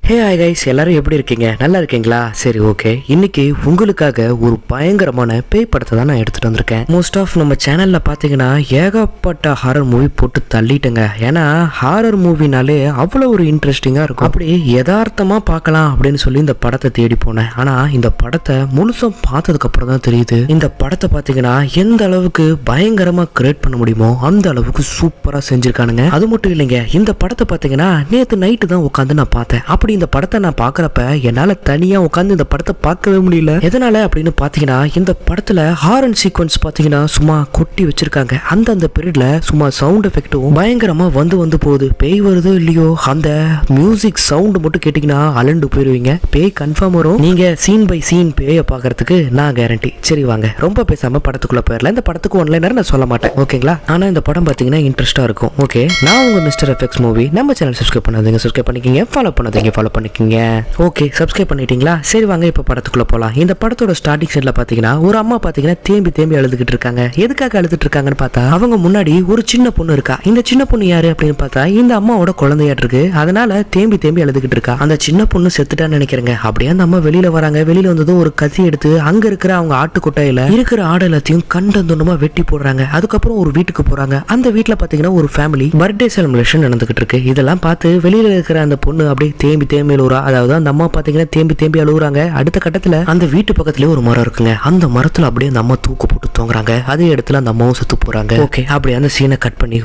Hey hi guys, எல்லாரும் எப்படி இருக்கீங்க? நல்லா இருக்கீங்களா? சரி, ஓகே. இன்னைக்கு உங்களுக்காக ஒரு பயங்கரமான பேய் படத்தை தான் நான் எடுத்துட்டு வந்திருக்கேன். மோஸ்ட் ஆஃப் நம்ம சேனல்ல பாத்தீங்கன்னா ஏகப்பட்ட ஹாரர் மூவி போட்டு தள்ளிட்டுங்க. ஏன்னா ஹாரர் மூவினாலே அவ்வளவு ஒரு இன்ட்ரெஸ்டிங்கா இருக்கும். அப்படி யதார்த்தமா பார்க்கலாம் அப்படின்னு சொல்லி இந்த படத்தை தேடி போனேன். ஆனா இந்த படத்தை முழுசும் பார்த்ததுக்கு அப்புறம் தான் தெரியுது, இந்த படத்தை பாத்தீங்கன்னா எந்த அளவுக்கு பயங்கரமா கிரியேட் பண்ண முடியுமோ அந்த அளவுக்கு சூப்பரா செஞ்சிருக்கானுங்க. அது மட்டும் இல்லைங்க, இந்த படத்தை பாத்தீங்கன்னா நேத்து நைட்டு தான் உட்காந்து நான் பார்த்தேன். அப்படி இந்த படத்தை நான் பாக்குறப்ப என்னால தனியா உட்காந்து இந்த படத்தை பார்க்கவே முடியல. எதனால அப்படின்னு பாத்தீங்கன்னா இந்த படத்துல ஹாரர் சீக்வன்ஸ் பாத்தீங்கன்னா சும்மா கொட்டி வச்சிருக்காங்க. அந்த பீரியட்ல சும்மா சவுண்ட் எஃபெக்டும் பயங்கரமா வந்து போகுது. பேய் வருதோ இல்லையோ அந்த மியூசிக் சவுண்ட் மட்டும் கேட்டீங்கன்னா அலண்டு போயிருவீங்க. பேய் கன்ஃபார்ம் வரும். நீங்க சீன் பை சீன் பேயை பாக்குறதுக்கு நான் கேரண்டி. சரி வாங்க, ரொம்ப பேசாம படத்துக்குள்ள போயிடலாம். இந்த படத்துக்கு ஒன்லைனர் நான் சொல்ல மாட்டேன், ஓகேங்களா? ஆனா இந்த படம் பாத்தீங்கன்னா இன்ட்ரெஸ்டா இருக்கும். ஓகே, நான் உங்க மிஸ்டர் எஃப்எக்ஸ் மூவி. நம்ம சேனல் சப்ஸ்கிரைப் பண்ணாதீங்க, சப்ஸ்கிரைப் பண்ணிக்கிங்க. ஃபாலோ பண்ணாதீங்க, ஃபாலோ பண்ணிக்கிங்க. ஓகே, சப்ஸ்கிரைப் பண்ணிட்டீங்களா? சரி வாங்க இப்ப படத்துக்குள்ள போலாம். இந்த படத்தோட ஸ்டார்டிங் சைட்ல பாத்தீங்கன்னா ஒரு அம்மா பாத்தீங்கன்னா தேம்பி அழுதுகிட்டு இருக்காங்க. எதுக்காக அழுதுட்டு இருக்காங்கன்னு பார்த்தா அவங்க முன்னாடி ஒரு சின்ன பொண்ணு இருக்கா. இந்த சின்ன பொண்ணு யாரு அப்படின்னு பார்த்தா இந்த அம்மாவோட குழந்தையாட்டு இருக்கு. அதனால தேம்பி அழுதுகிட்டு இருக்கா. அந்த சின்ன பொண்ணு செத்துட்டான்னு நினைக்கிறேங்க. அப்படியே அந்த அம்மா வெளியில வராங்க. வெளியில வந்ததும் ஒரு கத்தி எடுத்து அங்க இருக்கிற அவங்க ஆட்டு கொட்டையில இருக்கிற ஆடு எல்லாத்தையும் கண்டந்துண்டமா வெட்டி போடுறாங்க. அதுக்கப்புறம் ஒரு வீட்டுக்கு போறாங்க. அந்த வீட்டுல பாத்தீங்கன்னா ஒரு ஃபேமிலி பர்த்டே செலிப்ரேஷன் நடந்துகிட்டு இருக்கு. இதெல்லாம் பார்த்து வெளியில இருக்கிற அந்த பொண்ணு அப்படியே தேம்பி அழுகுறா. அதாவது அந்த அம்மா பாத்தீங்கன்னா தேம்பி அழுகுறாங்க. அடுத்த கட்டத்துல அந்த வீட்டு பக்கத்துலயே ஒரு மரம் இருக்குங்க. அந்த மரத்துல அப்படியே அந்த அம்மா தூக்கு போட்டு தூங்குறாங்க. அதே இடத்துல அந்த அம்மாவும் செத்து போறாங்க. ஓகே, அப்படியே அந்த சீனை கட் பண்ணி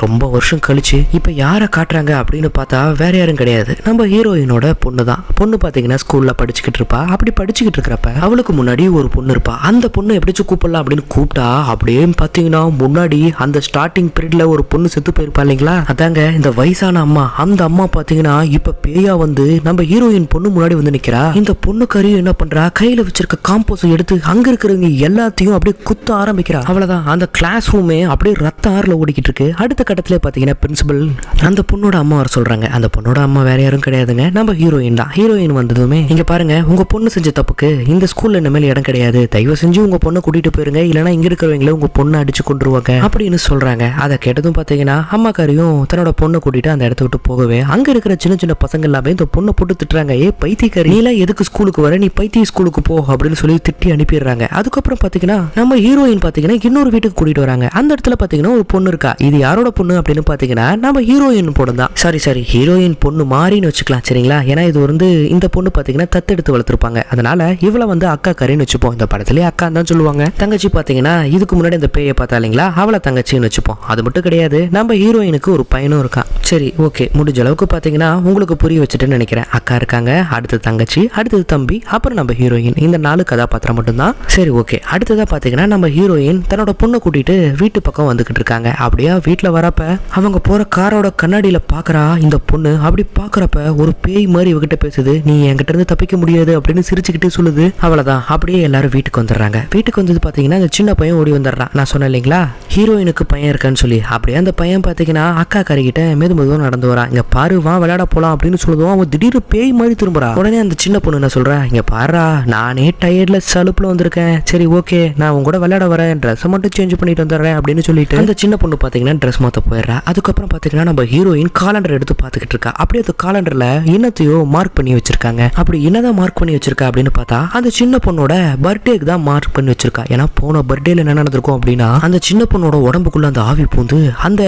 ரொம்ப வருஷம் கழிச்சு இப்ப யார காட்டுறாங்க அப்படின்னு பார்த்தா வேற யாரும் கிடையாது, நம்ம ஹீரோயினோட பொண்ணு தான். பொண்ணு பாத்தீங்கன்னா ஸ்கூல்ல படிச்சுக்கிட்டு இருப்பா. அப்படி படிச்சுக்கிட்டு இருக்கிறப்ப அவளுக்கு முன்னாடி ஒரு பொண்ணு இருப்பா. அந்த பொண்ணு எப்படிச்சும் கூப்பிடலாம் அப்படின்னு கூப்பிட்டா அப்படியே பாத்தீங்கன்னா முன்னாடி அந்த ஸ்டார்டிங் பீரியட்ல ஒரு பொண்ணு செத்து போயிருப்பா இல்லைங்களா? அதாங்க இந்த வயசான அம்மா. அந்த அம்மா பாத்தீங்கன்னா இப்ப பேயா வந்து நம்ம ஹீரோயின் பொண்ணு முன்னாடி வந்து நிக்கிறா. இந்த பொண்ணுக்காரியும் என்ன பண்றா, கையில வச்சிருக்க காம்போஸ் எடுத்து அங்க இருக்கிறவங்க எல்லாத்தையும் அப்படியே குத்த ஆரம்பிக்கிறா. அவ்வளவுதான், அந்த கிளாஸ் ரூமே அப்படியே ரத்த ஆறுல ஓடிக்கிட்டு இருக்கு. அடுத்த கட்டத்துல பாத்தீங்கன்னா பிரின்சிபல் அந்த பொண்ணோட அம்மா வர சொல்றாங்க. அந்த பொண்ணோட அம்மா வேற யாரும் கிடையாதுங்க, நம்ம ஹீரோயின் தான். ஹீரோயின் வந்ததுமே இங்க பாருங்க, உங்க பொண்ணு செஞ்ச தப்புக்கு இந்த ஸ்கூல்ல இனிமேல் இடம் கிடையாது. தயவு செஞ்சு உங்க பொண்ணை கூட்டிட்டு போயிருங்க, இல்லைன்னா இங்க இருக்கிறவங்கள உங்க பொண்ணை அடிச்சு கொண்டுருவாங்க அப்படின்னு சொல்றாங்க. அதை கேட்டதும் பாத்தீங்கன்னா அம்மாக்காரியும் தன்னோட பொண்ணை கூட்டிட்டு அந்த இடத்த விட்டு போகவே அங்க இருக்கிற சின்ன பசங்க எல்லாமே இந்த பொண்ணை போட்டு திட்டுறாங்க. ஏ பைத்தியக்காரி, நீ எதுக்கு ஸ்கூலுக்கு வர, நீ பைத்திய ஸ்கூலுக்கு போ அப்படின்னு சொல்லி திட்டி அனுப்பிடுறாங்க. அதுக்கப்புறம் பாத்தீங்கன்னா நம்ம ஹீரோயின் பாத்தீங்கன்னா இன்னொரு வீட்டுக்கு கூட்டிட்டு வராங்க. அந்த இடத்துல பாத்தீங்கன்னா ஒரு பொண்ணு இருக்கா. இது யாரோட பொண்ணு அப்படின்னு பாத்தீங்கன்னா நம்ம ஹீரோயின் பொண்ணு தான். சாரி ஹீரோயின் பொண்ணு மாறின்னு வச்சுக்கலாம், சரிங்களா? ஏன்னா இது வந்து இந்த பொண்ணு பாத்தீங்கன்னா தத்தெடுத்து வளர்த்துருப்பாங்க. அதனால இவளை வந்து அக்கா கறின்னு வச்சுப்போம். இந்த படத்துலயே அக்கா தான் சொல்லுவாங்க. தங்கச்சி பாத்தீங்கன்னா இதுக்கு முன்னாடி இந்த பேயை பார்த்தா இல்லைங்களா, அவளை தங்கச்சின்னு வச்சுப்போம். அது மட்டும் கிடையாது, நம்ம ஹீரோயினுக்கு ஒரு பையனும் இருக்கான். சரி ஓகே, முடிஞ்ச அளவுக்கு பாத்தீங்கன்னா உங்களுக்கு புரிய வச்சுட்டு நினைக்கிறேன். அக்கா இருக்காங்க, அடுத்து தங்கச்சி, அடுத்தது தம்பி, அப்புறம் நம்ம ஹீரோயின். இந்த 4 கதாபாத்திரம் மட்டும்தான். சரி ஓகே, அடுத்ததா பாத்தீங்கன்னா நம்ம ஹீரோயின் தன்னோட பொண்ணை கூட்டிட்டு வீட்டு பக்கம் வந்துகிட்டு இருக்காங்க. அப்படியே வீட்டுல வரப்ப அவங்க போற காரோட கண்ணாடியில பாக்குறா இந்த பொண்ணு. அப்படி பாக்குறப்ப ஒரு பேய் மாதிரி இவகிட்ட பேசுது. நீ என்கிட்ட இருந்து தப்பிக்க முடியாது அப்படின்னு சிரிச்சுக்கிட்டே சொல்லுது. அவ்வளவுதான், அப்படியே எல்லாரும் வீட்டுக்கு வந்துடுறாங்க. வீட்டுக்கு வந்தது பாத்தீங்கன்னா இந்த சின்ன பையன் ஓடி வந்துடுறான். நான் சொன்னேன் இல்லைங்களா ஹீரோயினுக்கு பையன் இருக்கான்னு சொல்லி. அப்படியே அந்த பையன் பாத்தீங்கன்னா அக்கா கறிக்கிட்ட மெதுவா நடந்து வரான். இங்க பாரு, வா விளையாட போலாம் அப்படின்னு சொல்லுவோம். அவன் திடீர்னு பேய் மாதிரி திரும்புறா. உடனே அந்த சின்ன பொண்ணு என்ன சொல்றா, இங்க பாருடா, நானே டயர்ட்ல சலுப்புல வந்திருக்கேன். சரி ஓகே, நான் உங்க கூட விளையாட வரேன், ட்ரெஸ் மட்டும் சேஞ்ச் பண்ணிட்டு வந்துடுறேன் அப்படின்னு சொல்லிட்டு அந்த சின்ன பொண்ணு பாத்தீங்கன்னா ட்ரெஸ் மாத்த போயிடுறா. அதுக்கப்புறம் பாத்தீங்கன்னா நம்ம ஹீரோயின் காலண்டர் எடுத்து பாத்துக்கிட்டு இருக்கா. அப்படியே அந்த காலண்டர்ல என்னத்தையோ மார்க் பண்ணி வச்சிருக்காங்க. அப்படி என்னதான் மார்க் பண்ணி வச்சிருக்கா அப்படின்னு பார்த்தா அந்த சின்ன பொண்ணோட பர்த்டேக்கு தான் மார்க் பண்ணி வச்சிருக்கா. ஏன்னா போன பர்த்டேல என்ன நடந்திருக்கும் அப்படின்னா அந்த சின்ன பொண்ணோட உடம்புக்குள்ள அந்த ஆவி பூந்து அந்த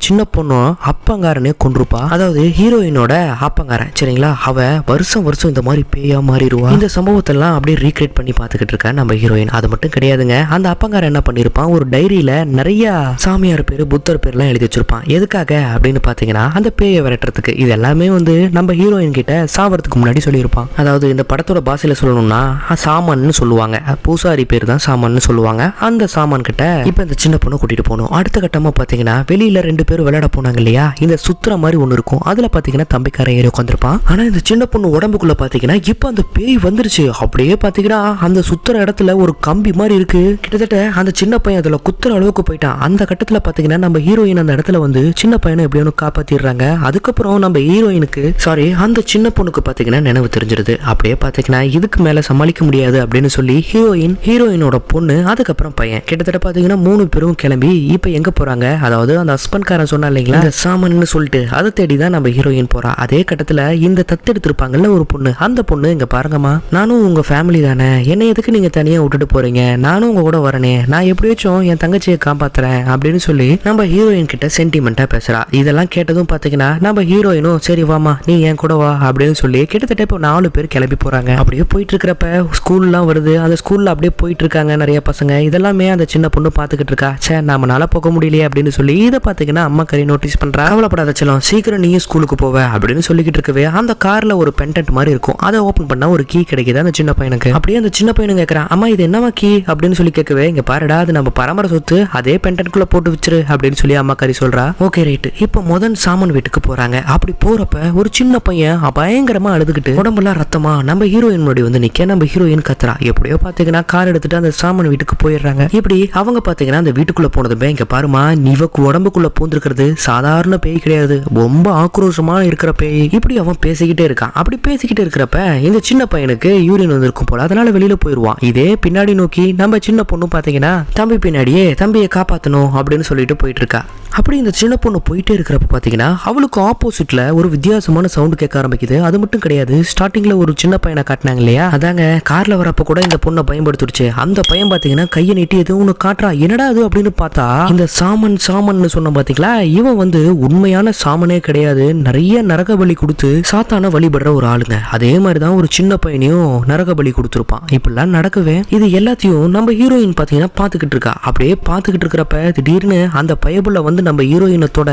சின்ன பொண்ணு அப்பங்காரனே கொண்டிருப்பா. அதாவது ஹீரோயினோட அப்பங்காரன், சரிங்களா? அவ வருஷம் இந்த மாதிரி பேயா மாறிடுவா. இந்த சம்பவத்தெல்லாம் அப்படியே ரீக்ரியேட் பண்ணி பார்த்துக்கிட்டு இருக்கா நம்ம ஹீரோயின். அது மட்டும் கிடையாதுங்க, அந்த அப்பங்காரன் என்ன பண்ணிருப்பான், ஒரு டைரியில நிறைய சாமியார் பேரு புத்தர் பேர்லாம் எழுதி வச்சிருப்பான். எதுக்காக அப்படின்னு பாத்தீங்கன்னா அந்த பேயை விரட்டுறதுக்கு. இது எல்லாமே வந்து நம்ம ஹீரோயின் கிட்ட சாவறதுக்கு முன்னாடி சொல்லியிருப்பான். அதாவது இந்த படத்தோட பாஷையில சொல்லணும்னா சாமான்னு சொல்லுவாங்க. பூசாரி பேர் தான் சாமான்னு சொல்லுவாங்க. அந்த சாமான் கிட்ட இப்ப இந்த சின்ன பொண்ணு கூட்டிட்டு போகணும். அடுத்த கட்டமா பாத்தீங்கன்னா வெளியில 2 பேரும் விளையாட போனாங்க இல்லையா, இந்த சுத்துற மாதிரி ஒண்ணு இருக்கும். அதுல பாத்தீங்கன்னா தம்பிக்காரன் ஏறி உட்காந்துருப்பான். ஆனா இந்த சின்ன பொண்ணு உடம்புக்குள்ள பாத்தீங்கன்னா இப்ப அந்த பேய் வந்துருச்சு. அப்படியே பாத்தீங்கன்னா அந்த சுத்துற இடத்துல ஒரு கம்பி மாதிரி இருக்கு. கிட்டத்தட்ட அந்த சின்ன பையன் அதுல குத்துற அளவுக்கு போயிட்டான். அந்த கட்டத்துல பாத்தீங்கன்னா நம்ம ஹீரோயின் அந்த இடத்துல வந்து சின்ன பையனை எப்படியும் காப்பாத்திடுறாங்க. அதுக்கப்புறம் நம்ம ஹீரோயினுக்கு அந்த சின்ன பொண்ணுக்கு பாத்தீங்கன்னா நினைவு தெரிஞ்சிருது. அப்படியே பாத்தீங்கன்னா இதுக்கு மேல சமாளிக்க முடியாது அப்படின்னு சொல்லி ஹீரோயினோட பொண்ணு, அதுக்கப்புறம் பையன், கிட்டத்தட்ட பாத்தீங்கன்னா 3 பேரும் கிளம்பி இப்ப எங்க போறாங்க, அதாவது அந்த ஹஸ்பண்ட் காரன் சொன்னா இல்லைங்களா சாமான்னு சொல்லிட்டு அதை தேடிதான் நம்ம ஹீரோயின் போறா. அதே கட்டத்துல இந்த தத்தெடுத்திருப்பாங்கல்ல ஒரு பொண்ணு, அந்த பொண்ணு இங்க பாருங்கம்மா, நானும் உங்க ஃபேமிலி தானே, என்ன எதுக்கு நீங்க தனியா விட்டுட்டு போறீங்க, நானும் உங்க கூட வரனே, நான் எப்படியாச்சும் என் தங்கச்சியை காப்பாத்துறேன் அப்படின்னு சொல்லி நம்ம ஹீரோயின் கிட்ட சென்டிமெண்டா பேசுறா. இதெல்லாம் கேட்டதும் பாத்தீங்கன்னா நம்ம ஹீரோயினும் சரி வாமா நீ என் கூட வா அப்படின்னு சொல்லி கிட்டத்தட்ட இப்போ 4 பேர் கிளம்பி போறாங்க. அப்படியே போயிட்டு இருக்கிறப்ப ஸ்கூல்லாம் வருது. அந்த ஸ்கூல்ல அப்படியே போயிட்டு இருக்காங்க நிறைய பசங்க. இதெல்லாமே அந்த சின்ன பொண்ணு பாத்துக்கிட்டு இருக்கா. சே நம்மளால போக முடியலையே அப்படின்னு சொல்லி இதை பாத்தீங்கன்னா அம்மா கறி நோட்டீஸ் பண்றா. கவலைப்படாத செல்லம், சீக்கிரம் நீயும் ஸ்கூலுக்கு போவ அப்படின்னு சொல்லிக்கிட்டு இருக்கவே அந்த கார்ல ஒரு பெண்டன்ட் மாதிரி இருக்கும். அதை ஓபன் பண்ணா ஒரு கீ கிடைக்குது அந்த சின்ன பையனுக்கு. அப்படியே அந்த சின்ன பையனு கேட்கறான், அம்மா இது என்னமா கீ அப்படின்னு சொல்லி கேட்கவே, இங்க பாருடா அது நம்ம பரம்பரை சொத்து, அதே பெண்டன்ட்குள்ள போட்டு வச்சிரு அப்படின்னு சொல்லி அம்மா கறி சொல்றா. Okay right. இப்போ முதன் சாமன் வீட்டுக்கு போறாங்க. அப்படி போறப்ப ஒரு சின்ன பையன் பயங்கரமா அழுதுகிட்டு உடம்பெல்லாம் ரத்தமா நம்ம ஹீரோயின் முன்னாடி வந்து நிக்க நம்ம ஹீரோயின் கத்துறா. எப்படியோ பாத்தீங்கன்னா கார் எடுத்துட்டு அந்த சாமன் வீட்டுக்கு போயிடுறாங்க. இப்படி அவங்க பாத்தீங்கன்னா அந்த வீட்டுக்குள்ள போனதுமே இங்க பாருமா இவக்கு உடம்புக்குள்ள பூந்திருக்கிறது சாதாரண பேய் கிடையாது, ரொம்ப ஆக்ரோஷமா இருக்கிற பேய். இப்படி அவன் பேசிக்கிட்டே இருக்கான். அப்படி பேசிக்கிட்டே இருக்கிறப்ப இந்த சின்ன பையனுக்கு யூரின் வந்திருக்கும் போல, அதனால வெளியில போயிருவான். இதே பின்னாடி நோக்கி நம்ம சின்ன பொண்ணு பாத்தீங்கன்னா தம்பி பின்னாடியே தம்பியை காப்பாத்தணும் அப்படின்னு சொல்லிட்டு போயிட்டு இருக்கா. அப்படி இந்த சின்ன பொண்ணு போயிட்டே இருக்கிறப்ப பாத்தீங்கன்னா அவளுக்கு ஆப்போசிட்ல ஒரு வித்தியாசமான சவுண்ட் கேட்க ஆரம்பிக்குது. அது மட்டும் கிடையாது, ஸ்டார்டிங்ல ஒரு சின்ன பையனை காட்டினாங்க இல்லையா, அதாங்க கார்ல வரப்ப கூட இந்த பொண்ணை பயன்படுத்திடுச்சு. அந்த பையன் பாத்தீங்கன்னா கையை நீட்டி எதுவும் ஒண்ணு காட்டுறா. என்னடா அது அப்படின்னு பார்த்தா இந்த சாமன் சொன்ன பாத்தீங்களா, இவன் வந்து உண்மையான சாமனே கிடையாது, நிறைய நரக பலி கொடுத்து சாத்தான வழிபடுற ஒரு ஆளுங்க. அதே மாதிரிதான் ஒரு சின்ன பையனையும் நரக பலி கொடுத்துருப்பான். இப்படிலாம் நடக்கவே இது எல்லாத்தையும் நம்ம ஹீரோயின் பாத்தீங்கன்னா பாத்துக்கிட்டு இருக்கா. அப்படியே பாத்துக்கிட்டு இருக்கிறப்ப திடீர்னு அந்த பயபுள்ள வந்து நம்ம ஹீரோயினத்தோட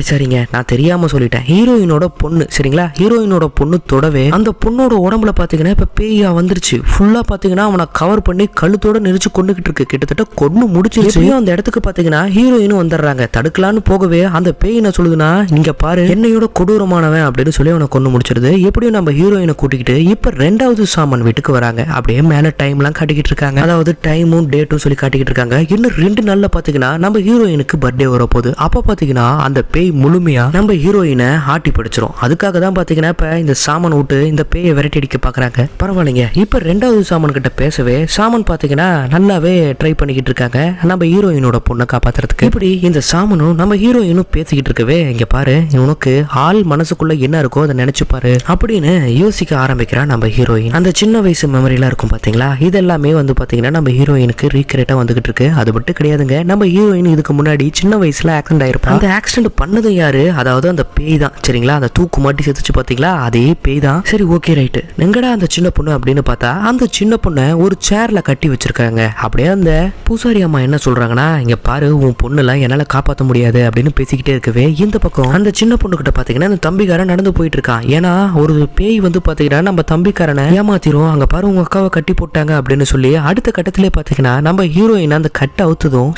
சாரிங்க நான் தெரியாம சொல்லிட்டேன், ஹீரோயினோட பொண்ணு சரிங்களா, ஹீரோயினோட பொண்ணு தொடவே அந்த பொண்ணோட உடம்புல பாத்தீங்கன்னா இப்ப பேயா வந்துருச்சு. ஃபுல்லா பாத்தீங்கன்னா அவனை கவர் பண்ணி கழுத்தோட நெரிச்சு கொண்டுகிட்டு இருக்கு. கிட்டத்தட்ட கொண்டு முடிச்சிருச்சு. அந்த இடத்துக்கு பாத்தீங்கன்னா ஹீரோயினும் வந்துடுறாங்க. தடுக்கலான்னு போகவே அந்த பேய் என்ன சொல்லுதுன்னா, இங்க பாரு என்னையோட கொடூரமானவன் அப்படின்னு சொல்லி அவனை கொண்டு முடிச்சிருது. எப்படியும் நம்ம ஹீரோயினை கூட்டிக்கிட்டு இப்ப 2வது சாமன் வீட்டுக்கு வராங்க. அப்படியே மேல டைம் எல்லாம் காட்டிக்கிட்டு இருக்காங்க. அதாவது டைமும் டேட்டும் சொல்லி காட்டிக்கிட்டு இருக்காங்க. இன்னும் 2 நாள்ல பாத்தீங்கன்னா நம்ம ஹீரோயினுக்கு பர்த்டே வர போகுது. அப்ப பாத்தீங்கன்னா அந்த பேய் முழுமையா நம்ம ஹீரோயினை ஆட்டி படிச்சிரும். அதுக்காக தான் பாத்தீங்கன்னா இப்ப இந்த சாமன் விட்டு இந்த பேயை விரட்டி அடிக்க பாக்குறாங்க. பரவாயில்லைங்க. இப்ப 2வது சாமன் கிட்ட பேசவே சாமன் பாத்தீங்கன்னா நல்லாவே ட்ரை பண்ணிக்கிட்டு இருக்காங்க நம்ம ஹீரோயினோட பொண்ணை காப்பாத்துறதுக்கு. இப்படி இந்த சாமனும் நம்ம ஹீரோயினும் பேசிக்கிட்டு இருக்கவே, இங்க பாரு உனக்கு ஆள் மனசுக்குள்ள என்ன இருக்கோ அதை நினைச்சு பாரு அப்படின்னு யோசிக்க ஆரம்பிக்கிறா நம்ம ஹீரோயின். அந்த சின்ன வயசு மெமரி எல்லாம் இருக்கும் பாத்தீங்களா, இதெல்லாமே வந்து பாத்தீங்கன்னா நம்ம ஹீரோயினுக்கு ரீக்ரியேட்டா வந்துகிட்டு இருக்கு. அது மட்டும் கிடையாதுங்க, நம்ம ஹீரோயின் இதுக்கு முன்னாடி சின்ன வயசுல ஆக்சிடென்ட் ஆயிருப்பா. அந்த ஆக்சிடென்ட் பண்ணது யாரு, அதாவது அந்த பேய் தான் சரிங்களா. அந்த தூக்கு மாட்டி செத்துச்சு பாத்தீங்களா, அதே பேய் தான். சரி ஓகே ரைட். எங்கடா அந்த சின்ன பொண்ணு அப்படின்னு பார்த்தா அந்த சின்ன பொண்ணை ஒரு சேர்ல கட்டி வச்சிருக்காங்க. அப்படியே அந்த பூசாரி அம்மா என்ன சொல்றாங்கன்னா, இங்க பாரு உன் பொண்ணு எல்லாம் என்னால காப்பாற்ற முடியாது அப்படின்னு பேசிக்கிட்டே இருக்கவே இந்த பக்கம் அந்த சின்ன பொண்ணு கிட்ட பாத்தீங்கன்னா அந்த தம்பிக்காரன் நடந்து போயிட்டு இருக்கான். ஏன்னா ஒரு பேய் வந்து பாத்தீங்கன்னா நம்ம தம்பிக்காரனை ஏமாத்திரும், அங்க பாரு உங்க அக்காவை கட்டி போட்டாங்க அப்படின்னு சொல்லி அடுத்த கட்டத்திலே பாத்தீங்கன்னா நம்ம ஹீரோயின் அந்த கட்டை அவுத்ததும்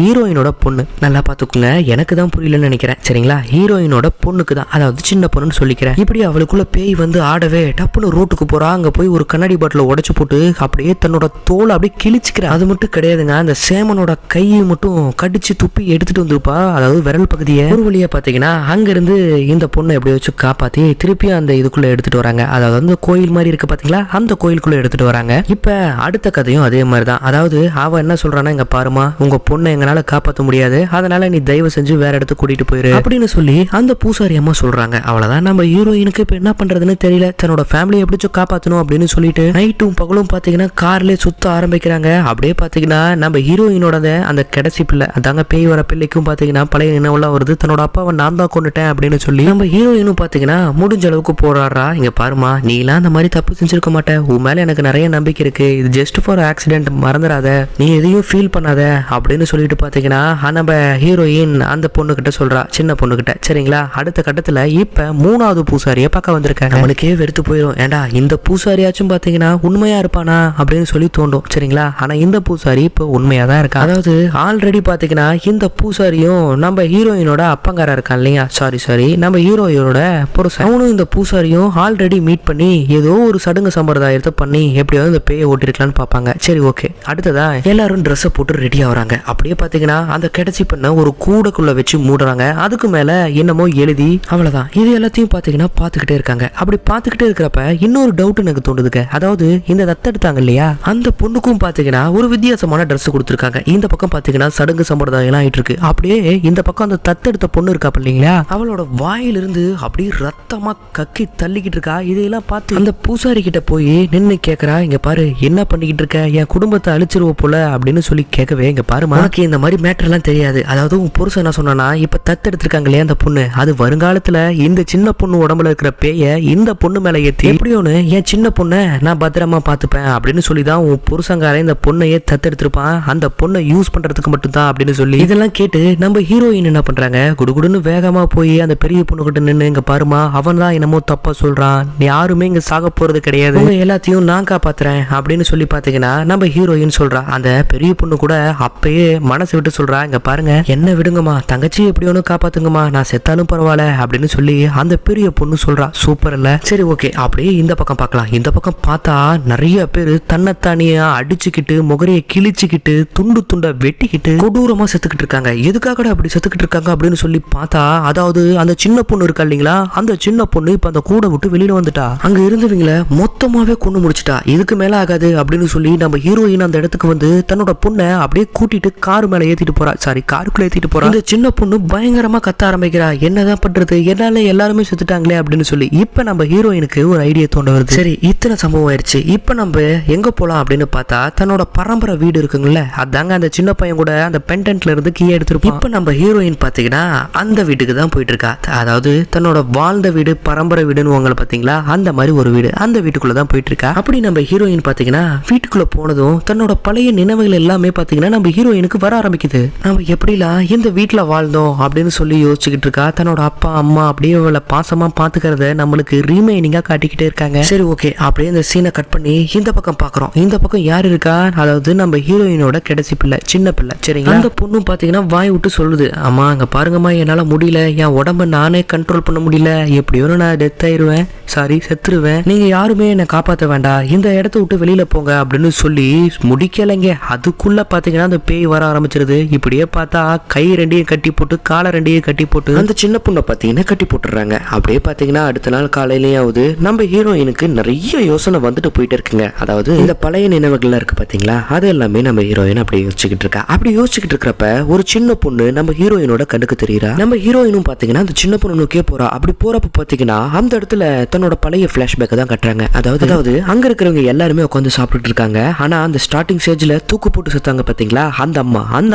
ஹீரோயினோட பொண்ணு நல்லா பாத்துக்குங்க, எனக்கு தான் புரியலன்னு நினைக்கிறேன் சரிங்களா, ஹீரோயினோட பொண்ணுக்கு தான், அதாவது சின்ன பொண்ணுன்னு சொல்லிக்கிறேன். இப்படி அவளுக்குள்ள பேய் வந்து ஆடவே டப்புன்னு ரோட்டுக்கு போறா. அங்க போய் ஒரு கண்ணாடி பாட்டில உடைச்சு போட்டு அப்படியே தன்னோட தோலை அப்படியே கிழிச்சுக்கிற. அது மட்டும் கிடையாதுங்க, அந்த சேமனோட கையை மட்டும் கடிச்சு துப்பி எடுத்துட்டு வந்துருப்பா, அதாவது விரல் பகுதியை. ஒரு வழியா பாத்தீங்கன்னா அங்க இருந்து இந்த பொண்ணை எப்படி வச்சு காப்பாத்தி திருப்பி அந்த இதுக்குள்ள எடுத்துட்டு வராங்க. அதாவது வந்து கோயில் மாதிரி இருக்கு பாத்தீங்களா, அந்த கோயிலுக்குள்ள எடுத்துட்டு வராங்க. இப்ப அடுத்த கதையும் அதே மாதிரிதான். அதாவது அவ என்ன சொல்றான்னா, இங்க பாருமா உங்க பொண்ணை எங்களால காப்பாற்ற முடியாது, அதனால நீ தயவு செஞ்சு வேற இடத்துக்கு கூட்டிட்டு போயிரு அப்படின்னு சொல்லி அந்த பூசாரி அம்மா சொல்றாங்க. அவ்வளவுதான், நம்ம ஹீரோயினுக்கு இப்ப என்ன பண்றதுன்னு தெரியல. தன்னோட ஃபேமிலியை எப்படிச்சும் காப்பாற்றணும் அப்படின்னு சொல்லிட்டு நைட்டும் பகலும் பாத்தீங்கன்னா கார்ல சுத்த ஆரம்பிக்கிறாங்க. அப்படியே பாத்தீங்கன்னா நம்ம ஹீரோயினோட அந்த கடைசி பிள்ளை, அதாங்க பேய் வர பிள்ளைக்கும் பாத்தீங்கன்னா பழைய நினைவெல்லாம் வருது. தன்னோட அப்பாவை நான் தான் கொண்டுட்டேன் அப்படின்னு சொல்லி நம்ம ஹீரோயினும் பாத்தீங்கன்னா முடிஞ்ச அளவுக்கு போராடுறா. இங்க பாருமா நீ எல்லாம் அந்த மாதிரி தப்பு செஞ்சிருக்க மாட்டேன், உன் மேல எனக்கு நிறைய நம்பிக்கை இருக்கு, இது ஜஸ்ட் ஃபார் ஆக்சிடென்ட், மறந்துடாத, நீ எதையும் ஃபீல் பண்ணாத அப்படின்னு சொல்லிட்டு பாத்தீங்கன்னா நம்ம ஹீரோயின் அந்த பொண்ணு கிட்ட சொல்றா, சின்ன பொண்ணு கிட்ட சரிங்களா. அடுத்த கட்டத்துல இப்ப 3வது பூசாரிய பார்க்க வந்திருக்காங்க. அவனுக்கே வெறுத்து போயிடும், ஏண்டா இந்த பூசாரியாச்சும் பாத்தீங்கன்னா உண்மையா இருப்பானா அப்படின்னு சொல்லி தோண்டும் சரிங்களா. ஆனா இந்த பூசாரி இப்ப உண்மையா தான் இருக்கா. அதாவது ஆல்ரெடி பாத்தீங்கன்னா இந்த பூசாரியும் நம்ம ஹீரோயினோட அப்பங்காரா இருக்கான் இல்லையா, சாரி நம்ம ஹீரோயினோட புருஷன், அவனும் இந்த பூசாரியும் ஆல்ரெடி மீட் பண்ணி ஏதோ ஒரு சடங்கு சம்பிரதாயத்தை பண்ணி எப்படியாவது இந்த பேயை ஓட்டிருக்கலாம்னு பாப்பாங்க. சரி ஓகே. அடுத்ததா எல்லாரும் ட்ரெஸ் போட்டு ரெடி ஆகுறாங்க. அப்படியே பாத்தீங்கன்னா அந்த கடைசி பண்ண ஒரு கூடைக்குள்ள வச்சு மூடுறாங்க. அதுக்கு மேல என்னமோ எழுதி அவ்வளவுதான். இது எல்லாத்தையும் பாத்தீங்கன்னா பாத்துக்கிட்டே இருக்காங்க. அப்படி பாத்துக்கிட்டே இருக்கிறப்ப இன்னொரு டவுட் எனக்கு தோணுதுங்க. அதாவது இந்த தத்தெடுத்தாங்க இல்லையா, அந்த பொண்ணுக்கும் பாத்தீங்கன்னா ஒரு வித்தியாசமான ட்ரெஸ் கொடுத்துருக்காங்க. இந்த பக்கம் பாத்தீங்கன்னா சடங்கு சம்பிரதாயம் எல்லாம் ஆயிட்டு இருக்கு. அப்படியே இந்த பக்கம் அந்த தத்தெடுத்த பொண்ணு இருக்கா இல்லைங்களா, அவளோட வாயிலிருந்து அப்படியே அப்படி ரத்தமா கக்கி தள்ளிக்கிட்டு இருக்கா. இதையெல்லாம் பார்த்து அந்த பூசாரி கிட்ட போய் நின்று கேட்கறா, இங்க பாரு என்ன பண்ணிக்கிட்டு இருக்க, என் குடும்பத்தை அழிச்சிருவ போல அப்படின்னு சொல்லி கேட்கவே, இங்க பாருமா உனக்கு இந்த மாதிரி மேட்டர் எல்லாம் தெரியாது. அதாவது உன் புருஷன் என்ன சொன்னா, இப்ப தத்து எடுத்திருக்காங்க இல்லையா அந்த பொண்ணு, அது வருங்காலத்துல இந்த சின்ன பொண்ணு உடம்புல இருக்கிற பேய இந்த பொண்ணு மேல ஏத்தி எப்படியோன்னு என் சின்ன பொண்ணை நான் பத்திரமா பாத்துப்பேன் அப்படின்னு சொல்லிதான் உன் புருஷங்காரன் இந்த பொண்ணையே தத்து எடுத்திருப்பான், அந்த பொண்ணை யூஸ் பண்றதுக்கு மட்டும்தான் அப்படின்னு சொல்லி இதெல்லாம் கேட்டு நம்ம ஹீரோயின் என்ன பண்றாங்க, குடுகுடுன்னு வேகமா போய் அந்த பெரிய பொண்ணு கிட்ட நின்று, இங்க பாருமா அவன் தான் என்னமோ தப்பா சொல்றான், யாருமே இங்க சாக போறது கிடையாது, எல்லாத்தையும் நான் காப்பாத்துறேன் அப்படின்னு சொல்லி பாத்தீங்கன்னா நம்ம ஹீரோயின் சொல்றா. அந்த பெரிய பொண்ணு கூட அப்பயே மனசு விட்டு சொல்றா, இங்க பாருங்க என்ன விடுங்கம்மா, தங்கச்சி எப்படி ஒண்ணு காப்பாத்துங்கம்மா, நான் செத்தாலும் பரவாயில்ல அப்படின்னு சொல்லி அந்த பெரிய பொண்ணு சொல்றா. சூப்பர் இல்ல? சரி ஓகே, அப்படியே இந்த பக்கம் பார்க்கலாம். இந்த பக்கம் பார்த்தா நிறைய பேர் தன்னைத்தானியா அடிச்சுக்கிட்டு முகரைய கிழிச்சுக்கிட்டு துண்டு துண்டா வெட்டிக்கிட்டு கொடூரமா செத்துக்கிட்டு இருக்காங்க. எதுக்காக அப்படி செத்துக்கிட்டு இருக்காங்க அப்படின்னு சொல்லி பார்த்தா, அதாவது அந்த சின்ன பொண்ணு இருக்கா இல்லைங்களா, அந்த சின்ன பொண்ணு இப்ப அந்த கூட விட்டு வெளியில வந்துட்டா, அங்க இருந்தவங்கள மொத்தமாவே கொண்டு முடிச்சிட்டா, இதுக்கு மேல ஆகாது அப்படின்னு சொல்லி நம்ம ஹீரோயின் அந்த இடத்துக்கு வந்து தன்னோட பொண்ணை அப்படியே கூட்டிட்டு கார் மேல ஏத்திட்டு போறா. சாரி, காருக்குள்ள ஏத்திட்டு போறா. இந்த சின்ன பொண்ணு பயங்கரமா கத்த ஆரம்பிக்கிறா, என்னதான் பண்றது, என்னால எல்லாருமே செத்துட்டாங்களே அப்படின்னு சொல்லி. இப்ப நம்ம ஹீரோயினுக்கு ஒரு ஐடியா தோண்ட வருது. சரி, இத்தனை சம்பவம் ஆயிடுச்சு, இப்ப நம்ம எங்க போலாம் அப்படின்னு பார்த்தா தன்னோட பரம்பரை வீடு இருக்குங்கல்ல, அதாங்க அந்த சின்ன பையன் கூட அந்த பெண்டன்ட்ல இருந்து கீ எடுத்துருப்போம். இப்ப நம்ம ஹீரோயின் பாத்தீங்கன்னா அந்த வீட்டுக்கு தான் போயிட்டு இருக்கா. அதாவது தன்னோட வாழ்ந்த வீடு பரம்பரை வீடுன்னு உங்களை பாத்தீங்களா, அந்த மாதிரி ஒரு வீடு, அந்த வீட்டுக்குள்ள தான் போயிட்டு இருக்கா. அப்படி நம்ம ஹீரோயின் பாத்தீங்கன்னா வீட்டுக்குள்ள போனதும் தன்னோட பழைய நினைவுகள் எல்லாமே பாத்தீங்கன்னா நம்ம ஹீரோயினுக்கு வர ஆரம்பிக்குது. நம்ம எப்படிலாம் இந்த வீட்டுல வாழ்ந்தோம் அப்படின்னு சொல்லி யோசிச்சுக்கிட்டு இருக்கா. தன்னோட அப்பா அம்மா அப்படியே அவளை பாசமா பாத்துக்கிறத நம்மளுக்கு ரீமைனிங்கா காட்டிக்கிட்டே இருக்காங்க. சரி ஓகே, அப்படியே இந்த சீனை கட் பண்ணி இந்த பக்கம் பாக்குறோம். இந்த பக்கம் யார் இருக்கா, அதாவது நம்ம ஹீரோயினோட கடைசி பிள்ளை, சின்ன பிள்ளை. சரிங்களா, அந்த பொண்ணும் பாத்தீங்கன்னா வாய் விட்டு சொல்லுது, அம்மா அங்க பாருங்கம்மா என்னால முடியல, என் உடம்ப நானே கண்ட்ரோல் பண்ண முடியல, எப்படியோ நான் டெத் ஆயிருவேன், சாரி செத்துருவேன், நீங்க யாருமே என்னை காப்பாற்ற வேண்டாம், இந்த இடத்த விட்டு வெளியில போங்க அப்படின்னு சொல்லி முடிக்கலைங்க. அதுக்குள்ள பாத்தீங்கன்னா அந்த பேய் வர ஆரம்பிச்சிருது. இப்படியே பார்த்தா கை ரெண்டையும் கட்டி போட்டு காலை ரெண்டையும் கட்டி போட்டு அந்த சின்ன பொண்ணை பாத்தீங்கன்னா கட்டி போட்டுறாங்க. அப்படியே பாத்தீங்கன்னா அடுத்த நாள் காலையிலேயாவது நம்ம ஹீரோயினுக்கு நிறைய யோசனை வந்துட்டு போயிட்டு இருக்குங்க. அதாவது இந்த பழைய நினைவுகள்லாம் இருக்கு பாத்தீங்களா, அது எல்லாமே நம்ம ஹீரோயின் அப்படி யோசிச்சுக்கிட்டு இருக்கா. அப்படி யோசிச்சுக்கிட்டு இருக்கிறப்ப ஒரு சின்ன பொண்ணு நம்ம ஹீரோயினோட கண்ணுக்கு தெரியுறா. நம்ம ஹீரோயினும் பாத்தீங்கன்னா அந்த சின்ன பொண்ணு நோக்கியே போறா. அப்படி போறப்ப பாத்தீங்கன்னா அந்த இடத்துல தன்னோட பழைய பிளாஷ்பேக் தான் கட்டுறாங்க. அதாவது அங்க இருக்கிறவங்க எல்லாருமே உட்காந்து சாப்பிட்டுட்டு இருக்காங்க. ஆனா அந்த ஸ்டார்டிங் ஸ்டேஜ்ல தூக்கு போட்டு செத்தாங்க பாத்தீங்களா, அந்த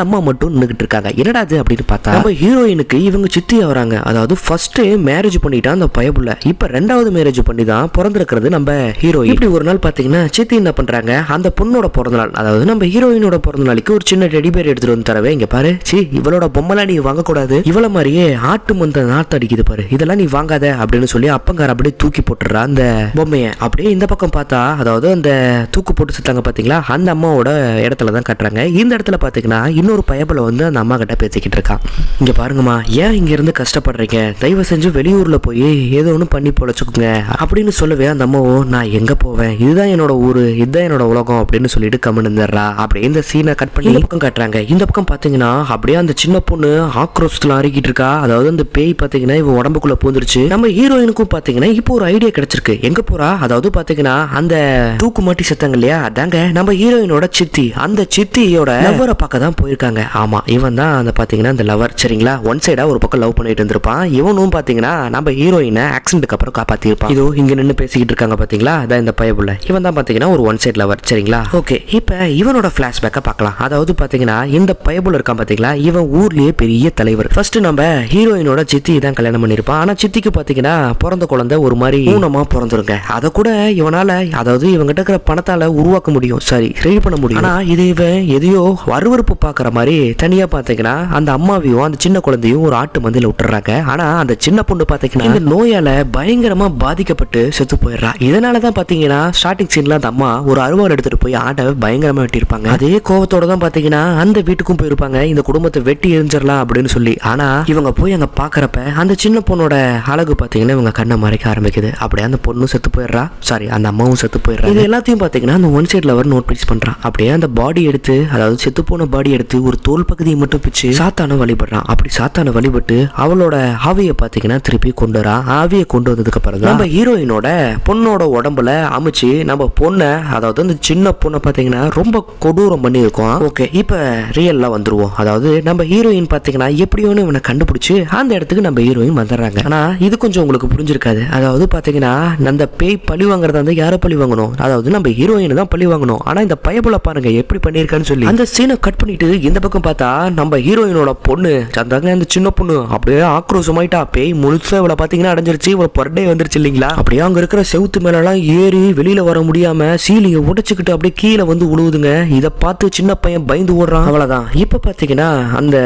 அம்மா மட்டும் நின்னுகிட்டு இருக்காங்க. என்னடா அது அப்படின்னு பார்த்தா நம்ம ஹீரோயினுக்கு இவங்க சித்தி ஆவறாங்க. அதாவது ஃபர்ஸ்ட் மேரேஜ் பண்ணிட்டா அந்த பயபுள்ள, இப்ப ரெண்டாவது மேரேஜ் பண்ணி தான் பிறந்திருக்கிறது நம்ம ஹீரோயின். இப்படி ஒரு நாள் பாத்தீங்கன்னா சித்தி என்ன பண்றாங்க, அந்த பொண்ணோட பிறந்த நாள், அதாவது நம்ம ஹீரோயினோட பிறந்த நாளைக்கு ஒரு சின்ன டெடி பேர் எடுத்துட்டு வந்து தரவே, இங்க பாரு சி இவளோட பொம்மைலாம் நீ வாங்க கூடாது, இவள மாதிரியே ஆட்டு மந்த நாத்து அடிக்குது பாரு, இதெல்லாம் நீ வாங்காத அப்படின்னு சொல்லி அப்பங்கார அப்படியே தூக்கி போட்டுறா அந்த பொம்மையை. அப்படியே இந்த பக்கம் பார்த்தா அதாவது அந்த தூக்கு போட்டு செத்தாங்க பாத்தீங்களா, அந்த அம்மாவோட இடத்துல தான் கட்டுறாங்க. இந்த இடத்துல பாத்தீங்கன்னா இன்னொரு பயபல வந்து அந்த அம்மா கிட்ட பேசிக்கிட்டு இருக்கா, இங்க பாருங்கம்மா ஏன் இங்க இருந்து கஷ்டப்படுறீங்க, தயவு செஞ்சு வெளியூர்ல போய் ஏதோ ஒண்ணு பண்ணி பொழைச்சுக்குங்க அப்படின்னு சொல்லவே அந்த அம்மாவும் நான் எங்க போவேன், இதுதான் என்னோட ஊரு, இதுதான் என்னோட உலகம் அப்படின்னு சொல்லிட்டு கம்முன்னு இருந்துடுறா. அப்படியே இந்த சீனை கட் பண்ணி இந்த பக்கம் காட்டுறாங்க. இந்த பக்கம் பாத்தீங்கன்னா அப்படியே அந்த சின்ன பொண்ணு ஆக்ரோஷத்துல அறிக்கிட்டு இருக்கா. அதாவது அந்த பேய் பாத்தீங்கன்னா இவ உடம்புக்குள்ள பூந்துருச்சு. நம்ம ஹீரோயினுக்கும் பாத்தீங்கன்னா இப்போ ஒரு ஐடியா கிடைச்சிருக்கு. எங்க போறா, அதாவது பாத்தீங்கன்னா அந்த தூக்கு மாட்டி செத்தாங்க இல்லையா, அதாங்க நம்ம ஹீரோயினோட சித்தி, அந்த சித்தியோட லவ்வரை பார்க்க தான் போயிருக்காங்க. ஆமா இவன் தான் அந்த பாத்தீங்கன்னா அந்த லவர். சரிங்களா, ஒன் சைடா ஒரு பக்கம் லவ் பண்ணிட்டு இருந்திருப்பான். இவனும் பாத்தீங்கன்னா நம்ம ஹீரோயினை ஆக்சிடென்ட்க்கு அப்புறம் காப்பாத்தி இருப்பான். இதோ இங்க நின்று பேசிக்கிட்டு இருக்காங்க பாத்தீங்களா, அதான் இந்த பயபுள்ள, இவன் தான் பாத்தீங்கன்னா ஒரு ஒன் சைட் லவர். சரிங்களா, ஓகே இப்ப இவனோட பிளாஷ்பேக்க பார்க்கலாம். அதாவது பாத்தீங்கன்னா இந்த பயபுள்ள இருக்கான் பாத்தீங்களா, இவன் ஊர்லயே பெரிய தலைவர். ஃபர்ஸ்ட் நம்ம ஹீரோயினோட சித்தி தான் கல்யாணம் பண்ணிருப்பான். ஆனா சித்திக்கு பாத்தீங்கன்னா பிறந்த குழந்தை ஒரு மாதிரி ஊனமா பிறந்திருங்க. அதை கூட இவனால, அதாவது இவங்கிட்ட இருக்கிற பணத்தால உருவாக்க முடியும், சரி ரெடி பண்ண முடியும். ஆனா இது இவன் எதையோ அருவருப்பு பாக்குற மாதிரி தனியா பாத்தீங்கன்னா அந்த அம்மாவையும் அந்த சின்ன குழந்தையும் ஒரு ஆட்டு மந்தியில விட்டுறாங்க. ஆனா அந்த சின்ன பொண்ணு பாத்தீங்கன்னா இந்த நோயால பயங்கரமா பாதிக்கப்பட்டு செத்து போயிடுறா. இதனாலதான் பாத்தீங்கன்னா ஸ்டார்டிங் சீன்ல அந்த அம்மா ஒரு அருவாள் எடுத்துட்டு போய் ஆட்டை பயங்கரமா வெட்டியிருப்பாங்க. அதே கோவத்தோட தான் பாத்தீங்கன்னா அந்த வீட்டுக்கும் போயிருப்பாங்க, இந்த குடும்பத்தை வெட்டி எரிஞ்சிடலாம் அப்படின்னு சொல்லி. ஆனா இவங்க போய் அங்க பாக்குறப்ப அந்த சின்ன பொண்ணோட அழகு பாத்தீங்கன்னா இவங்க கண்ணை மறைக்க ஆரம்பிக்குது. அப்படியே அந்த பொண்ணும் செத்து போயிடுறா, சாரி அந்த அம்மாவும் செத்து போயிடுறா. இது எல்லாத்தையும் பாத்தீங்கன்னா அந்த ஒன் சைட் லவர் நோட்டீஸ் பண்றான். அப்படியே அந்த பாடி எடுத்து, அதாவது செத்து போன பாடி எடுத்து ஒரு தோல் பகுதியை மட்டும் பிச்சு சாத்தான வழிபடுறான். அப்படி சாத்தான வழிபட்டு அவளோட ஆவியை பாத்தீங்கன்னா திருப்பி கொண்டு வரா. ஆவியை கொண்டு வந்ததுக்கு அப்புறம் நம்ம ஹீரோயினோட பொண்ணோட உடம்புல அமைச்சு நம்ம பொண்ணை, அதாவது அந்த சின்ன பொண்ணை பாத்தீங்கன்னா ரொம்ப கொடூரம் பண்ணி இருக்கோம். ஓகே இப்ப ரியல்ல வந்துருவோம். அதாவது நம்ம ஹீரோயின் பாத்தீங்கன்னா எப்படியோன்னு இவனை கண்டுபிடிச்சு அந்த இடத்துக்கு நம்ம ஹீரோயின் வந்துடுறாங்க. ஆனா ஆனா இது கொஞ்சம் உங்களுக்கு புரிஞ்சிருக்காது. அதாவது பாத்தீங்கன்னா அந்த பேய் பழி வாங்குறதா வந்து யாரை பழி வாங்கணும், அதாவது நம்ம ஹீரோயின் தான் பழி வாங்கணும். ஆனா இந்த பயபுல பாருங்க எப்படி பண்ணிருக்கான்னு சொல்லி அந்த சீனை கட் பண்ணிட்டு இந்த பக்கம் பார்த்தா நம்ம ஹீரோயினோட பொண்ணு சந்தாங்க, அந்த சின்ன பொண்ணு அப்படியே ஆக்ரோஷமாயிட்டா. பேய் முழுசா இவளை பாத்தீங்கன்னா அடைஞ்சிருச்சு, இவளை பர்டே வந்துருச்சு இல்லைங்களா. அப்படியே அங்க இருக்கிற செவுத்து மேல எல்லாம் ஏறி வெளியில வர முடியாம சீலியை உடைச்சுக்கிட்டு அப்படியே கீழே வந்து உழுவுதுங்க. இதை பார்த்து சின்ன பையன் பயந்து ஓடுறான். அவ்வளவுதான். இப்ப பாத்தீங்கன்னா அந்த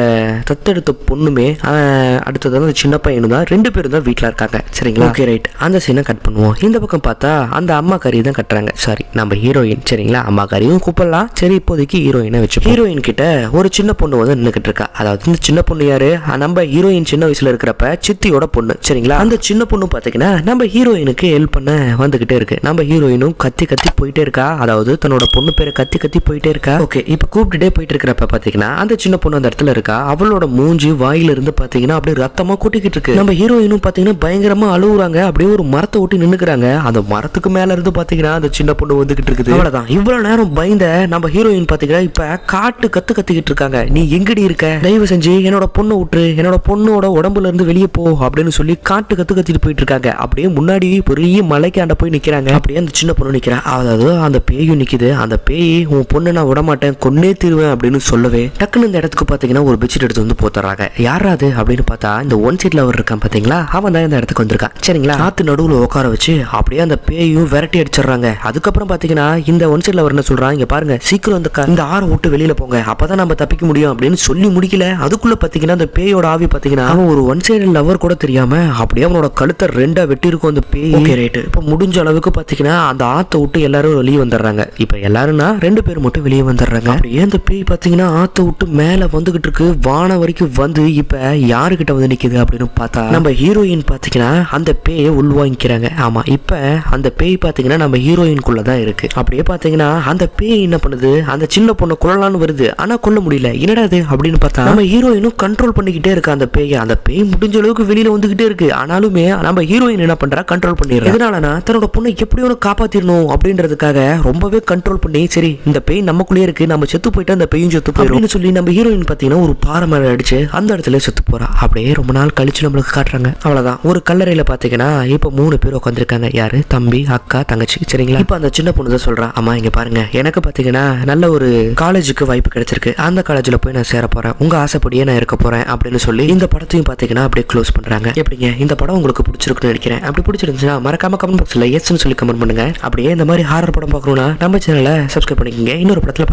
தத்தெடுத்த பொண்ணுமே அடுத்தது அந்த சின்ன பையனும் தான், 2 பேரும் தான் வீட்டுல இருக்காங்க. சரிங்களா, ஓகே ரைட். அந்த சீனை கட் பண்ணுவோம். இந்த பக்கம் பார்த்தா அந்த அம்மா கறி தான் கட்டுறாங்க. சாரி, நம்ம ஹீரோயின். சரிங்களா, அம்மா கறியும் கூப்பிடலாம். சரி, இப்போதைக்கு ஹீரோயினை வச்சு ஹீரோயின் கிட்ட ஒரு சின்ன பொண்ணு வந்து நின்னுக்கிட்டு இருக்கா. அதாவது இந்த சின்ன பொண்ணு யாரு, நம்ம ஹீரோயின் சின்ன வயசுல இருக்கிறப்ப சித்தியோட பொண்ணு. சரிங்களா, அந்த சின்ன பொண்ணு பாத்தீங்கன்னா நம்ம ஹீரோயினுக்கு ஹெல்ப் பண்ண வந்துகிட்டே இருக்கு. நம்ம ஹீரோயினும் கத்தி கத்தி போயிட்டே இருக்கா. அதாவது தன்னோட பொண்ணு பேரை கத்தி கத்தி போயிட்டே இருக்கா. ஓகே, இப்ப கூப்பிட்டுட்டே போயிட்டு இருக்கிறப்ப பாத்தீங்கன்னா அந்த சின்ன பொண்ணு அந்த இடத்துல இருக்கா. அவளோட மூஞ்சி வாயில இருந்து பாத்தீங்கன்னா அப்படியே ரத்தமா கூட்டிக்கிட்டு இருக்கு. நம்ம ஹீரோயினும் பாத்தீங்கன்னா பயங்கரமா அழுகுறாங்க. அப்படியே ஒரு மரத்தை ஒட்டி நின்னுக்கிறாங்க. அந்த மரத்துக்கு மேல இருந்து பாத்தீங்கன்னா அந்த சின்ன பொண்ணு வந்துகிட்டு இருக்குது. அவ்வளவுதான். இவ்வளவு நேரம் பயந்த நம்ம ஹீரோயின் பாத்தீங்கன்னா இப்ப காட்டு கத்திக்கிட்டு இருக்காங்க. நீ எங்கடி இருக்க, தயவு செஞ்சு என்னோட பொண்ணை விட்டுரு, என்னோட பொண்ணோட உடம்புல இருந்து வெளியே போ அப்படின்னு சொல்லி காட்டு கத்திட்டு போயிட்டு இருக்காங்க. அப்படியே முன்னாடி பெரிய மலைக்காண்ட போய் நிக்கிறாங்க. அப்படியே அந்த சின்ன பொண்ணு நிக்கிறா. அதாவது அந்த பேயும் நிக்குது. அந்த பேய் உன் பொண்ணு நான் விடமாட்டேன், கொன்னே தீருவேன் அப்படின்னு சொல்லவே டக்குன்னு இந்த இடத்துக்கு பாத்தீங்கன்னா ஒரு பெட்ஷீட் எடுத்து வந்து போத்துறாங்க. யாராது அப்படின்னு பார்த்தா இந்த ஒன் சைட் லவர் இருக்கான் பாத்தீங்களா, அவன் தான் இந்த இடத்துக்கு வந்திருக்கான். சரிங்களா, ஆத்து நடுவுல உட்கார வச்சு அப்படியே அந்த பேயும் விரட்டி அடிச்சிடறாங்க. அதுக்கப்புறம் பாத்தீங்கன்னா இந்த ஒன் சைட் லவர் என்ன சொல்றான், இங்க பாருங்க சீக்கிரம் இந்த ஆறை விட்டு வெளியில போங்க, அப்பதான் நம்ம தப்பிக்க முடியும் அப்படின்னு சொல்லி முடிக்கல. அதுக்குள்ள பாத்தீங்கன்னா அந்த பேயோட ஆவி பாத்தீங்கன்னா அவன் ஒரு ஒன் சைடு லவர் கூட தெரியாம அப்படியே அவனோட கழுத்தை 2 வெட்டி இருக்கும் அந்த பேய். Okay right. இப்ப முடிஞ்ச அளவுக்கு பாத்தீங்கன்னா அந்த ஆத்தை விட்டு எல்லாரும் வெளியே வந்துடுறாங்க. இப்ப எல்லாரும்னா 2 பேர் மட்டும் வெளியே வந்துடுறாங்க. அப்படியே அந்த பேய் பாத்தீங்கன்னா ஆத்தை விட்டு மேல வந்துகிட்டு இருக்கு, வானம் வரைக்கும் வந்து இப்ப யாருகிட்ட வந்து நிக்குது அப்படின்னு பார்த்தா நம்ம ஹீரோயின் பாத்தீங்கன்னா அந்த பேயை உள்வாங்கிக்கிறாங்க. ஆமா, இப்ப அந்த பேய் பாத்தீங்கன்னா நம்ம ஹீரோயின்குள்ளதான் இருக்கு. அப்படியே பாத்தீங்கன்னா அந்த பேய் என்ன பண்ணுது, அந்த சின்ன பொண்ணை கொல்லலான்னு வருது. ஆனா கொல்ல முடியல. என்னடா அது அப்படின்னு பார்த்தா நம்ம ஹீரோயினும் கண்ட்ரோல் பண்ணிக்கிட்டே இருக்கு அந்த பேயை. அந்த பேய் முடிஞ்ச அளவுக்கு வெளியில வந்துகிட்டே இருக்கு. ஆனாலுமே நம்ம ஹீரோயின் என்ன பண்றா, கண்ட்ரோல் பண்ணிடுறா. எதனாலனா தன்னோட பொண்ணை எப்படியோ காப்பாத்திரணும் அப்படின்றதுக்காக ரொம்பவே கண்ட்ரோல் பண்ணி சரி இந்த பேய் நமக்குள்ளே இருக்கு, நம்ம செத்து போயிட்டு அந்த பேயும் செத்து போயிடும் சொல்லி நம்ம ஹீரோயின் பாத்தீங்கன்னா ஒரு பாறை மேல அடிச்சு அந்த இடத்துல செத்து போறா. அப்படியே ரொம்ப நாள் கழிச்சு நம்மளுக்கு காட்டுறாங்க. அவ்வளவுதான். ஒரு கல்லறையில பாத்தீங்கன்னா இப்ப 3 பேர் உட்காந்துருக்காங்க. யாரு, தம்பி, அக்கா, தங்கச்சி. சரிங்களா, இப்ப அந்த சின்ன பொண்ணு தான் சொல்றா, அம்மா இங்க பாருங்க, எனக்கு பாத்தீங்கன்னா நல்ல ஒரு காலேஜுக்கு வாய்ப்பு கிடைச்சிருக்கு, அந்த காலேஜ்ல போய் நான் சேர போறேன், உங்க ஆசைப்படியே நான் இருக்க போறேன் அப்படின்னு சொல்லி இந்த படத்தையும் பாத்தீங்கன்னா அப்படியே க்ளோஸ் பண்றாங்க. எப்படிங்க இந்த படம் உங்களுக்கு பிடிச்சிருக்குன்னு நினைக்கிறேன். அப்படி பிடிச்சிருந்துச்சுன்னா மறக்காம கமெண்ட் பாக்ஸ்ல எஸ்ன்னு சொல்லி கமெண்ட் பண்ணுங்க. அப்படியே இந்த மாதிரி ஹாரர் படம் பார்க்கணும்னா நம்ம சேனலை சப்ஸ்கிரைப் பண்ணிக்கோங்க. இன்னொரு படத்துல